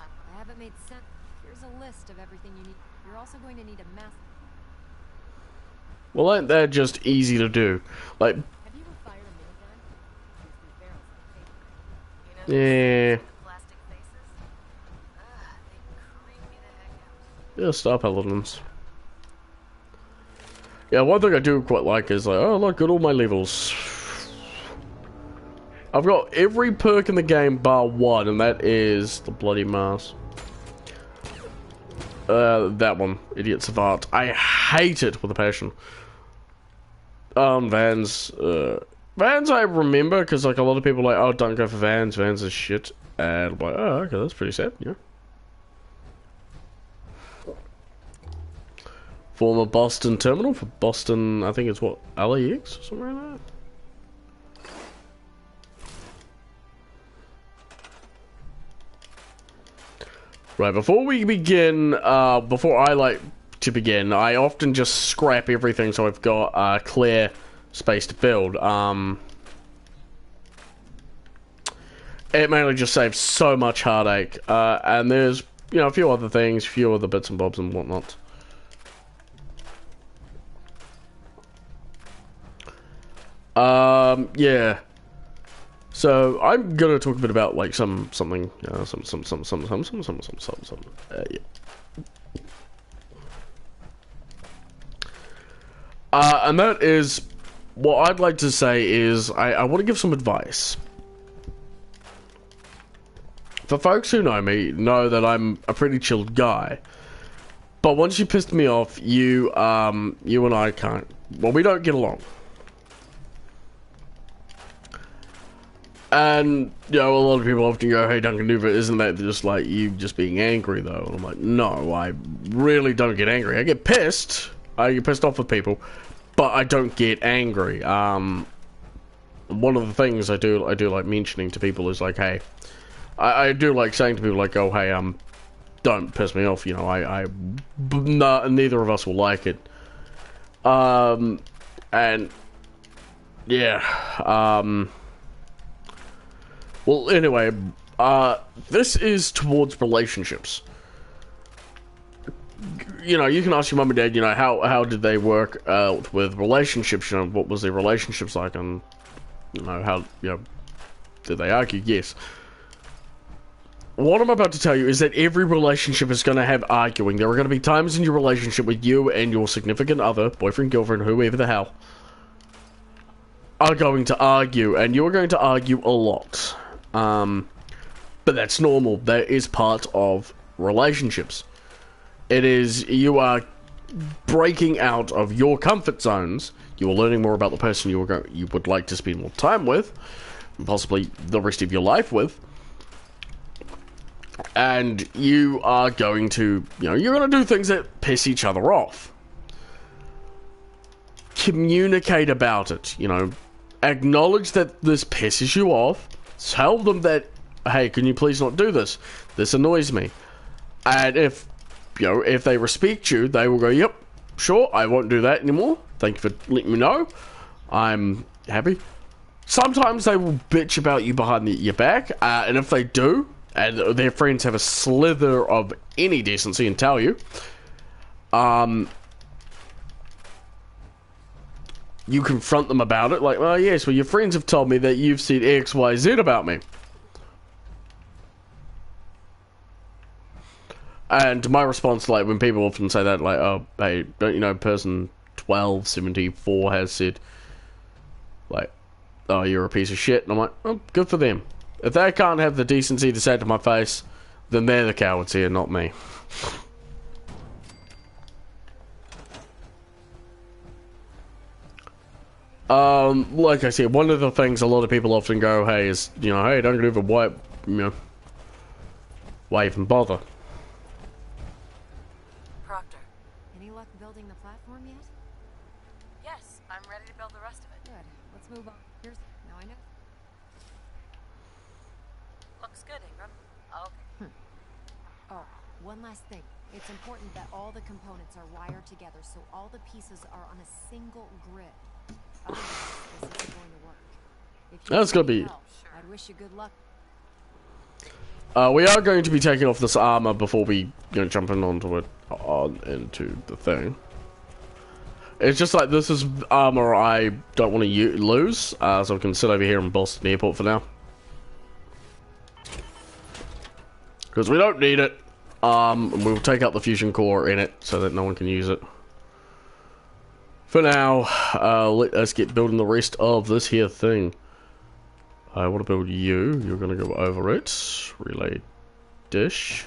I haven't made sense. Here's a list of everything you need. You're also going to need a mass... well, ain't that just easy to do? Like, Have you ever fired a minigun? Use these barrels like paper. You know, yeah. plastic faces? They creep me the heck out. Yeah, Star Paladins. Yeah, one thing I do quite like is like, oh look at all my levels. I've got every perk in the game bar 1, and that is the bloody mask. That one, Idiot Savant. I hate it with a passion. Vans. Vans I remember, because like a lot of people are like, oh, don't go for Vans. Vans is shit. And I'm like, oh, okay, that's pretty sad, yeah. Former Boston terminal for Boston, I think it's what, LAX or something like that? Right, before we begin, before I like to begin, I often just scrap everything so I've got clear space to build. It mainly just saves so much heartache, and there's, you know, a few other things, a few other bits and bobs and whatnot. Yeah. So I'm gonna talk a bit about like something. Yeah. And that is what I'd like to say is I want to give some advice. For folks who know me, know that I'm a pretty chilled guy. But once you pissed me off, you and I can't. Well, we don't get along. And, you know, a lot of people often go, hey, Duncannuva, isn't that just like you just being angry, though? And I'm like, no, I really don't get angry. I get pissed. I get pissed off with people. But I don't get angry. One of the things I do like mentioning to people is like, hey, I do like saying to people like, oh, hey, don't piss me off, you know, neither of us will like it. And, yeah, well, anyway, this is towards relationships. You know, you can ask your mum and dad, you know, how did they work out with relationships, you know, what was their relationships like, and, you know, how, you know, did they argue? Yes. What I'm about to tell you is that every relationship is going to have arguing. There are going to be times in your relationship with you and your significant other, boyfriend, girlfriend, whoever the hell, are going to argue, and you're going to argue a lot. But that's normal. That is part of relationships. It is, you are breaking out of your comfort zones. You are learning more about the person you would like to spend more time with, and possibly the rest of your life with. And you are going to, you know, you're going to do things that piss each other off. Communicate about it, you know. Acknowledge that this pisses you off. Tell them that, hey, can you please not do this? This annoys me. And if, you know, if they respect you, they will go, yep, sure, I won't do that anymore. Thank you for letting me know. I'm happy. Sometimes they will bitch about you behind your back, and if they do, and their friends have a slither of any decency and tell you, you confront them about it, like, oh yes, well your friends have told me that you've said X, Y, Z about me. And my response, like, when people often say that, like, oh, hey, don't you know person 1274 has said, like, oh, you're a piece of shit, and I'm like, oh, good for them. If they can't have the decency to say it to my face, then they're the cowards here, not me. Like I said, one of the things a lot of people often go, hey, is, you know, hey, don't even why, you know, why even bother? Proctor. Any luck building the platform yet? Yes, I'm ready to build the rest of it. Good. Let's move on. Here's now I know. Looks good, Ingram. Okay. Oh, one last thing. It's important that all the components are wired together so all the pieces are on a single grid. Otherwise, this isn't going to work. If you That's gonna be. help, I'd wish you good luck. We are going to be taking off this armor before we jump in onto it, into the thing. It's just like this is armor I don't want to lose, so I can sit over here in Boston Airport for now. Because we don't need it. We'll take out the fusion core in it so that no one can use it. For now, let us get building the rest of this here thing. I want to build you. You're going to go over it. Relay dish.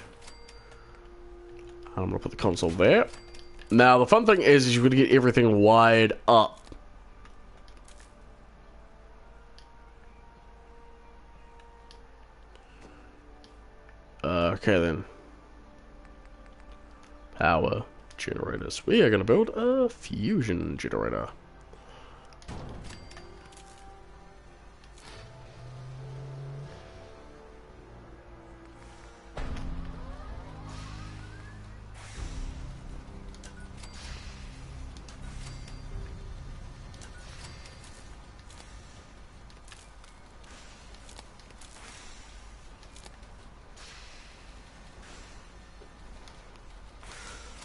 I'm going to put the console there. Now, the fun thing is you're going to get everything wired up. Okay, then. Power generators. We are going to build a fusion generator.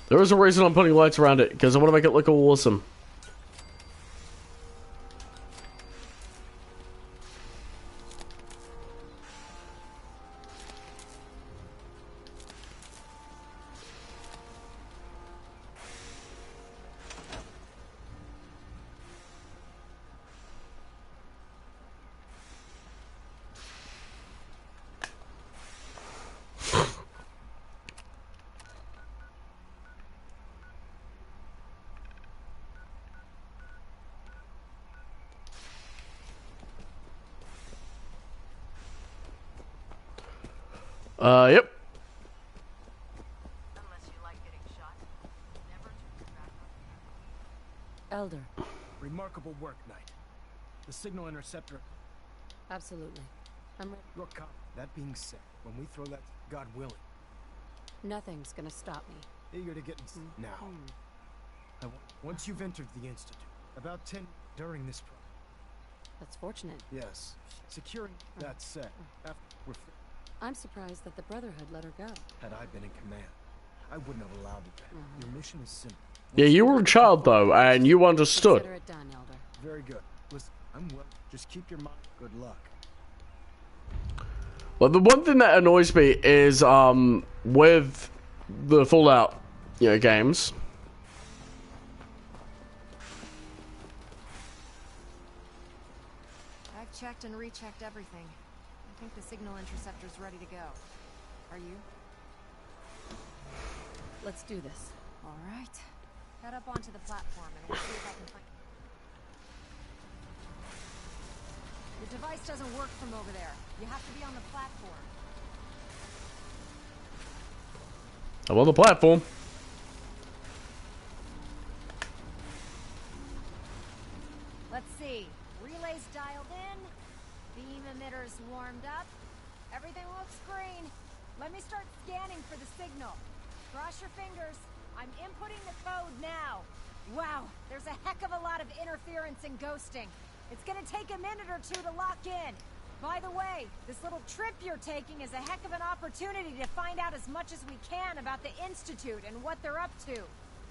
There is a reason I'm putting lights around it, because I want to make it look awesome. Yep. Unless you like getting shot. Never turn your back on Elder. Remarkable work, Knight. The signal interceptor. Absolutely. I'm ready. Your cop. That being said, when we throw that, God willing, Nothing's gonna stop me. eager to get now. Once you've entered the Institute, about 10 during this process. That's fortunate. Yes. Securing that said, after we're I'm surprised that the Brotherhood let her go. had I been in command, I wouldn't have allowed it. Your mission is simple. Yeah, you were a child though, and you understood. Consider it done, Elder. Very good. Listen, I'm well. Just keep your mind. Good luck. Well, the one thing that annoys me is with the Fallout, games. I've checked and rechecked everything. I think the signal interceptor's ready to go. Are you? Let's do this. All right. Head up onto the platform and we'll see if I can find... The device doesn't work from over there. You have to be on the platform. I'm on the platform. Let's see. Relays dialed in. Beam emitters warmed up. Everything looks green. Let me start scanning for the signal. Cross your fingers. I'm inputting the code now. Wow, there's a heck of a lot of interference and ghosting. It's gonna take a minute or two to lock in. By the way, this little trip you're taking is a heck of an opportunity to find out as much as we can about the Institute and what they're up to.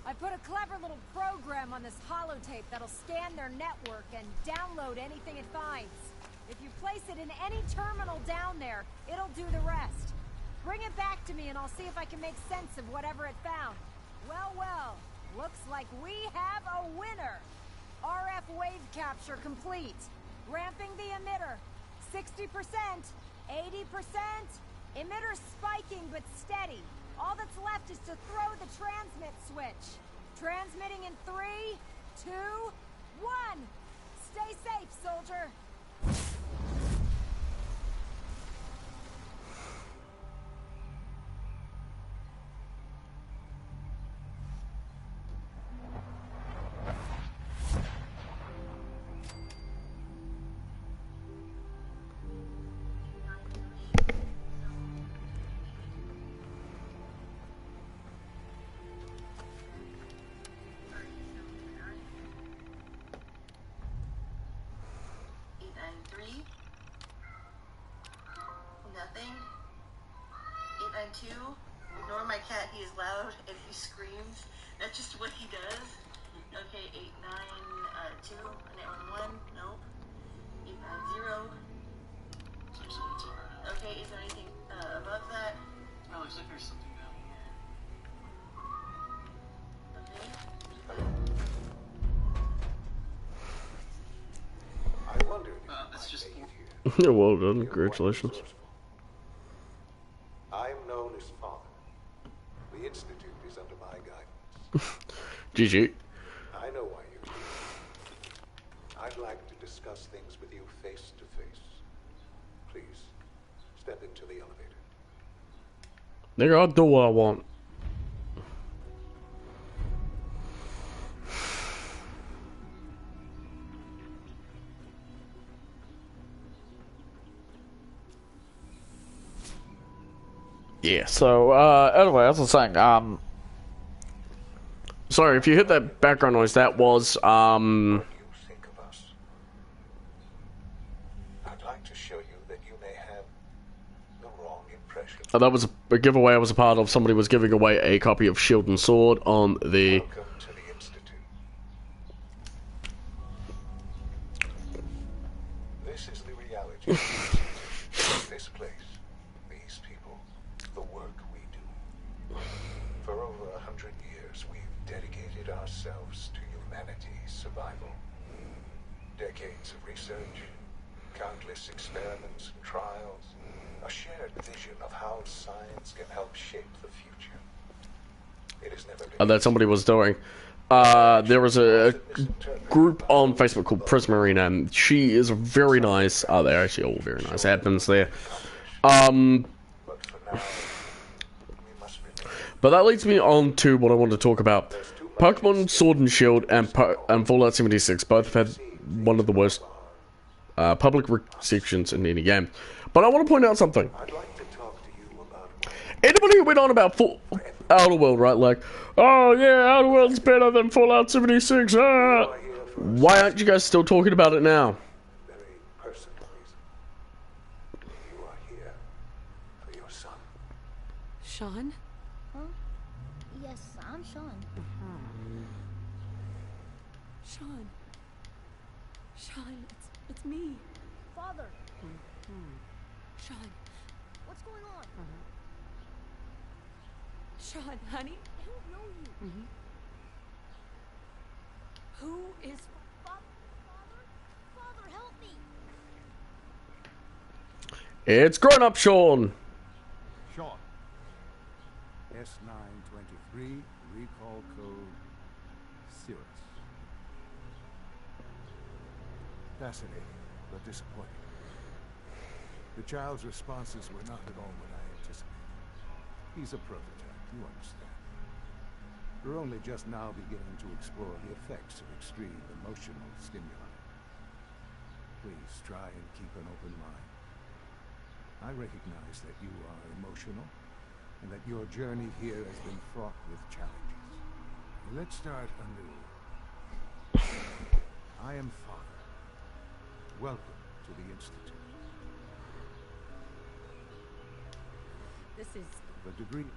I put a clever little program on this holotape that'll scan their network and download anything it finds. If you place it in any terminal down there, it'll do the rest. Bring it back to me and I'll see if I can make sense of whatever it found. Well, well, looks like we have a winner. RF wave capture complete. Ramping the emitter. 60%, 80%. Emitter spiking but steady. All that's left is to throw the transmit switch. Transmitting in 3, 2, 1. Stay safe, soldier. Ignore my cat, he is loud and he screams. That's just what he does. Okay, 892, 911, nope. 890. Okay, is there anything above that? Oh, looks like there's something down Okay. I wondered. That's just. Well done, congratulations. I'm known as Father. The Institute is under my guidance. GG. I know why you're here. I'd like to discuss things with you face to face. Please, step into the elevator. Nigga, I'll do what I want. Yeah, so, anyway, as I was saying, sorry, if you hit that background noise, that was, What do you think of us? I'd like to show you that you may have the wrong impression. that was a giveaway I was a part of. Somebody was giving away a copy of Shield and Sword on the... Welcome to the Institute. This is the reality. This place, these people, the work we do. For over 100 years, we've dedicated ourselves to humanity's survival. Decades of research, countless experiments and trials, a shared vision of how science can help shape the future. It has never been that somebody was doing. There was a group on Facebook called Prismarina, and she is very nice. They're actually all very nice admins there. now, we must remain. But that leads me on to what I want to talk about. Pokemon Sword and Shield and Fallout 76 both have had one of the worst public receptions in any game. But I want to point out something. I'd like to talk to you about Anybody who went on about Outer World, right? Like, oh yeah, Outer World's better than Fallout 76. Ah. Why aren't you guys still talking about it now? very personal reason. You are here for your son. Sean? Huh? Yes, I'm Sean. Sean. Sean, it's me. Father, Sean. what's going on? Sean, honey. I don't know you. Who is... Father, help me. It's grown up Sean. Sean. S923, recall code Cirrus. Fascinating, but disappointing. The child's responses were not at all what I anticipated. He's a prototype, you understand. We're only just now beginning to explore the effects of extreme emotional stimuli. Please try and keep an open mind. I recognize that you are emotional, and that your journey here has been fraught with challenges. Let's start anew. I am Father. Welcome to the Institute. This is... The degree...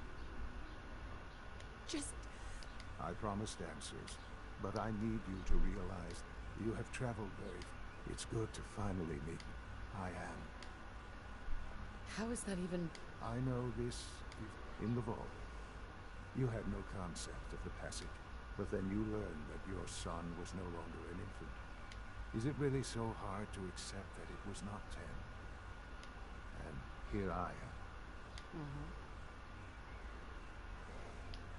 just... I promised answers, but I need you to realize you have traveled very far. It's good to finally meet I am. How is that even... I know this in the vault. You had no concept of the passage, but then you learned that your son was no longer an infant. Is it really so hard to accept that it was not 10? And here I am.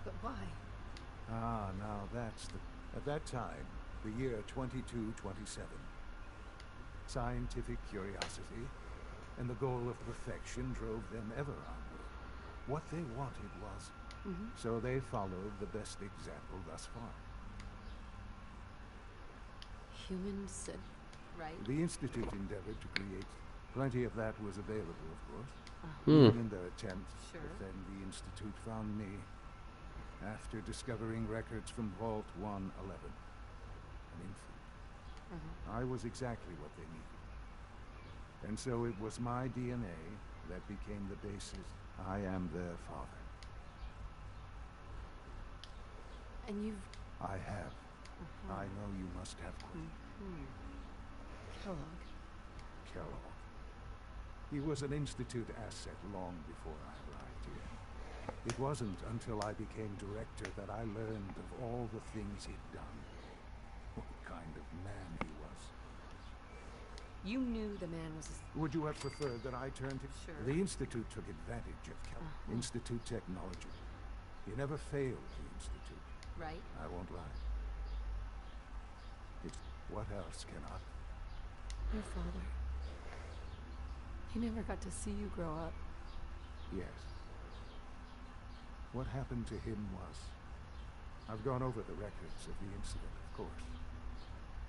But why? Ah, now that's the... At that time, the year 2227, scientific curiosity and the goal of perfection drove them ever onward. What they wanted was... So they followed the best example thus far. Humans, right? The Institute endeavored to create... Plenty of that was available, of course. Even in their attempt. Sure. But then the Institute found me after discovering records from Vault 111. An infant. I was exactly what they needed. And so it was my DNA that became the basis. I am their father. And you've... I have. I know you must have questions. Kellogg. Kellogg. He was an Institute asset long before I arrived here. It wasn't until I became director that I learned of all the things he'd done. What kind of man he was. You knew the man was... Would you have preferred that I turned him? Sure. The Institute took advantage of Kellogg. Institute technology. He never failed the Institute. Right? I won't lie. It's... What else can I... Your father. He never got to see you grow up. Yes. What happened to him was... I've gone over the records of the incident, of course.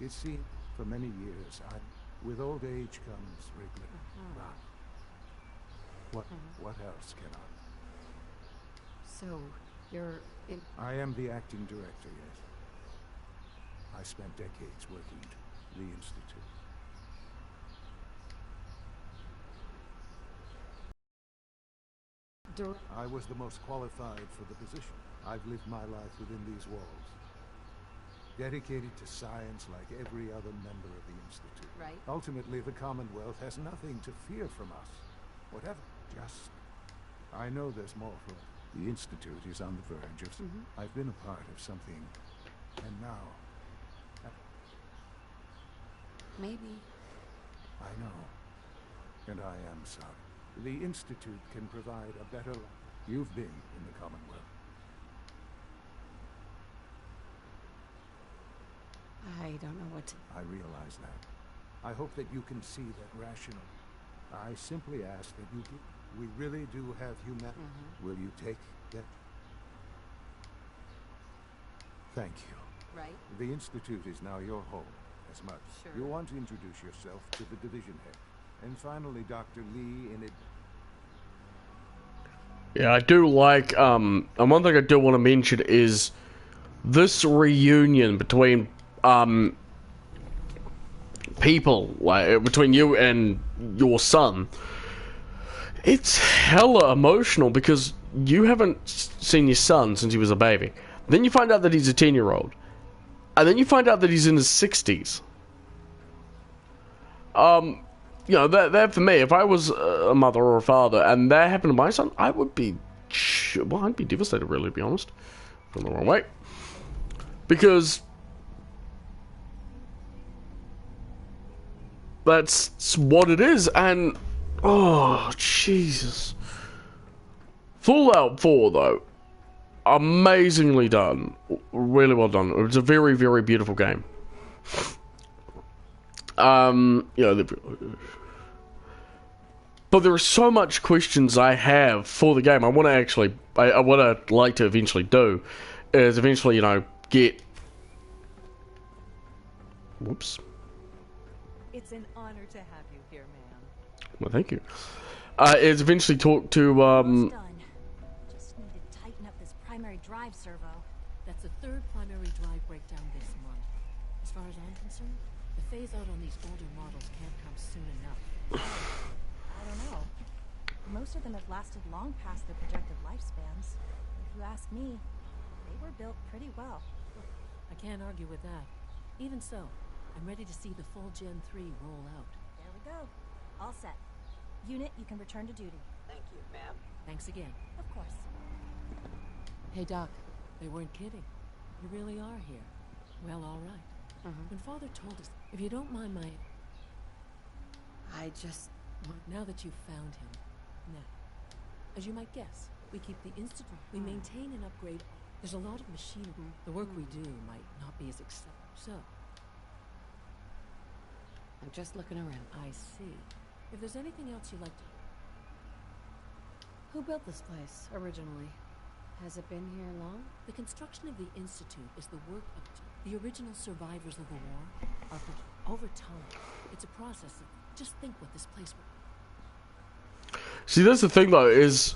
It seemed for many years with old age comes regular rot. What else can I... So, you're in... I am the acting director, yes. I spent decades working at the Institute. I was the most qualified for the position. I've lived my life within these walls. Dedicated to science like every other member of the Institute. Right. Ultimately, the Commonwealth has nothing to fear from us. Whatever. Just... I know there's more for it. The Institute is on the verge of... I've been a part of something... And now... Maybe. I know. And I am sorry. The Institute can provide a better life. You've been in the Commonwealth. I don't know what to... I realize that. I hope that you can see that rational. I simply ask that you We really do have humanity. Will you take that? Thank you. Right? The Institute is now your home, as much. Sure. You want to introduce yourself to the division head. And finally, Dr. Lee in it. Yeah, I do like, and one thing I do want to mention is this reunion between, people, like, between you and your son. It's hella emotional because you haven't seen your son since he was a baby. Then you find out that he's a 10-year-old. And then you find out that he's in his 60s. You know, that for me, if I was a mother or a father and that happened to my son, I would be, well, I'd be devastated, really, to be honest. Going the wrong way. Because that's what it is, and oh, Jesus. Fallout 4, though, amazingly done. Really well done. It's a very, very beautiful game. You know, but there are so much questions I have for the game. I want to actually, what I'd like to eventually do is eventually, you know, get. Whoops. It's an honor to have you here, man. Well, thank you. Is eventually talk to Almost done. Just need to tighten up this primary drive servo. That's the third primary drive breakdown this month. As far as I'm concerned, the phase out on these older models can't come soon enough. I don't know. Most of them have lasted long past their projected lifespans. If you ask me, they were built pretty well. I can't argue with that. Even so, I'm ready to see the full Gen 3 roll out. There we go. All set. Unit, you can return to duty. Thank you, ma'am. Thanks again. Of course. Hey, Doc. They weren't kidding. You really are here. Well, all right. When Father told us, if you don't mind my... Now that you've found him. Now, as you might guess, we keep the Institute. We maintain and upgrade. There's a lot of machinery. The work we do might not be as acceptable. So... I'm just looking around. I see. If there's anything else you'd like to... Who built this place, originally? Has it been here long? The construction of the Institute is the work of the original survivors of the war. Over time, it's a process of... Just think what this place would... See, that's the thing, though, is...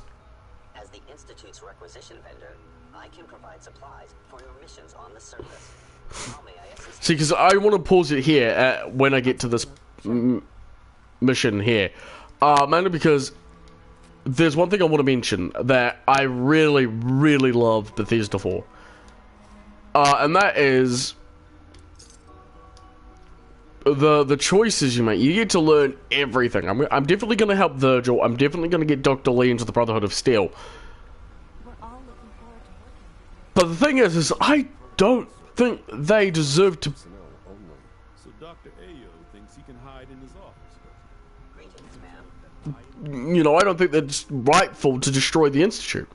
As the Institute's requisition vendor, I can provide supplies for your missions on the surface. How may I assist? See, because I want to pause it here when I get to this mission here. Mainly because there's one thing I want to mention that I really, really love Bethesda for. And that is the choices you make. You get to learn everything. I'm definitely going to help Virgil. I'm definitely going to get Dr. Lee into the Brotherhood of Steel. But the thing is I don't think they deserve to... So Dr. Ayo thinks he can hide in his office. Greetings, ma'am. You know, I don't think that's rightful to destroy the Institute.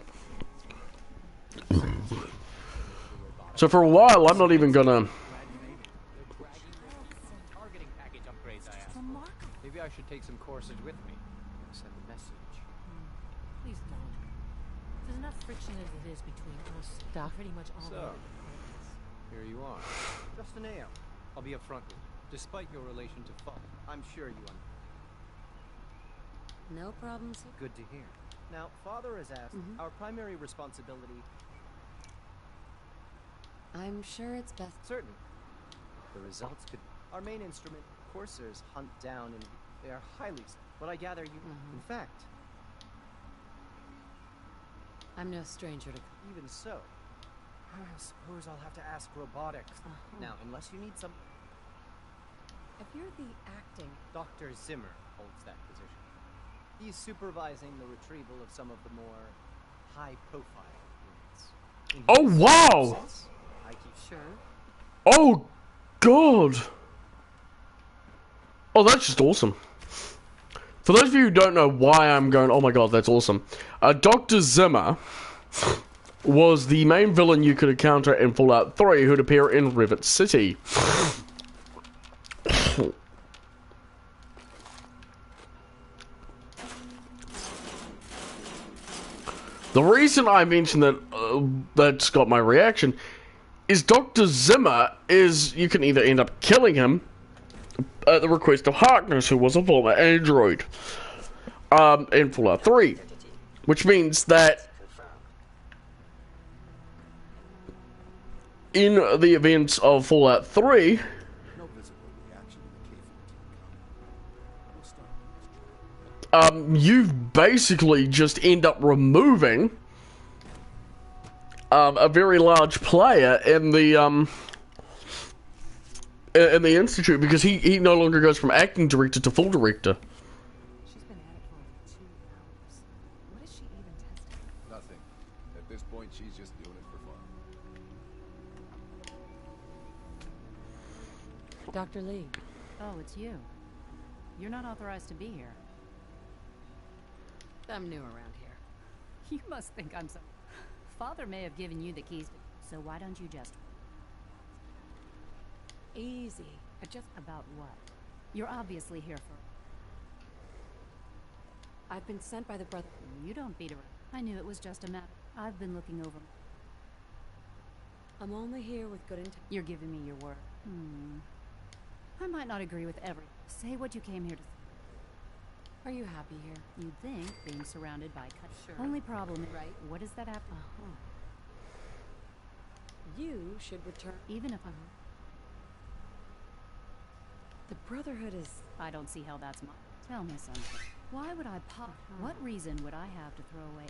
So for a while, I'm not even gonna... Targeting package upgrades, I asked. Maybe I should take some courses with me. Send a message. Please don't. There's enough friction as it is between us. Doc. Pretty much all So, here you are. Just an AO. I'll be upfront with you. Despite your relation to Father, I'm sure you understand. No problems. Good to hear. Now, Father has asked, our primary responsibility... I'm sure it's best. Certainly. The results could... Our main instrument, coursers, hunt down and they are highly... But I gather you... In fact... I'm no stranger to... Even so, I suppose I'll have to ask robotics. Now, unless you need some... If you're the acting... Dr. Zimmer holds that position. He's supervising the retrieval of some of the more high-profile units. Oh, wow! I keep sure. Oh, God! Oh, that's just awesome. For those of you who don't know why I'm going, oh my god, that's awesome. Dr. Zimmer was the main villain you could encounter in Fallout 3 who'd appear in Rivet City. The reason I mentioned that that's got my reaction is Dr. Zimmer is, you can either end up killing him at the request of Harkness, who was a former android in Fallout 3, which means that in the events of Fallout 3, you basically just end up removing a very large player in the Institute, because he no longer goes from acting director to full director. She's been at it for over 2 hours. What is she even testing? Nothing. At this point, she's just doing it for fun. Dr. Lee. Oh, it's you. You're not authorized to be here. I'm new around here. You must think I'm so... Father may have given you the keys, so why don't you just... Easy. I just... About what? You're obviously here for... I've been sent by the brother... You don't beat around. I knew it was just a matter. I've been looking over... I'm only here with good intent. You're giving me your word. I might not agree with every... Say what you came here to... Are you happy here? You'd think, being surrounded by cut. Sure. Only problem, right? What does that have? You should return. Even if I'm... The Brotherhood is... I don't see how that's my... Tell me something. Why would I pop? What reason would I have to throw away?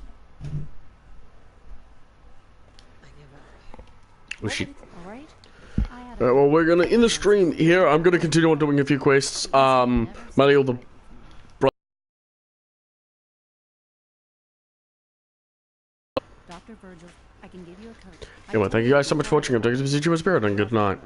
I give up. Was she... Alright? Alright, well, we're gonna end the stream here. I'm gonna continue on doing a few quests. Mainly all the... Dr. Virgil, I can give you a code. Anyway, thank you guys so much for watching. I'm Duncan, and good night.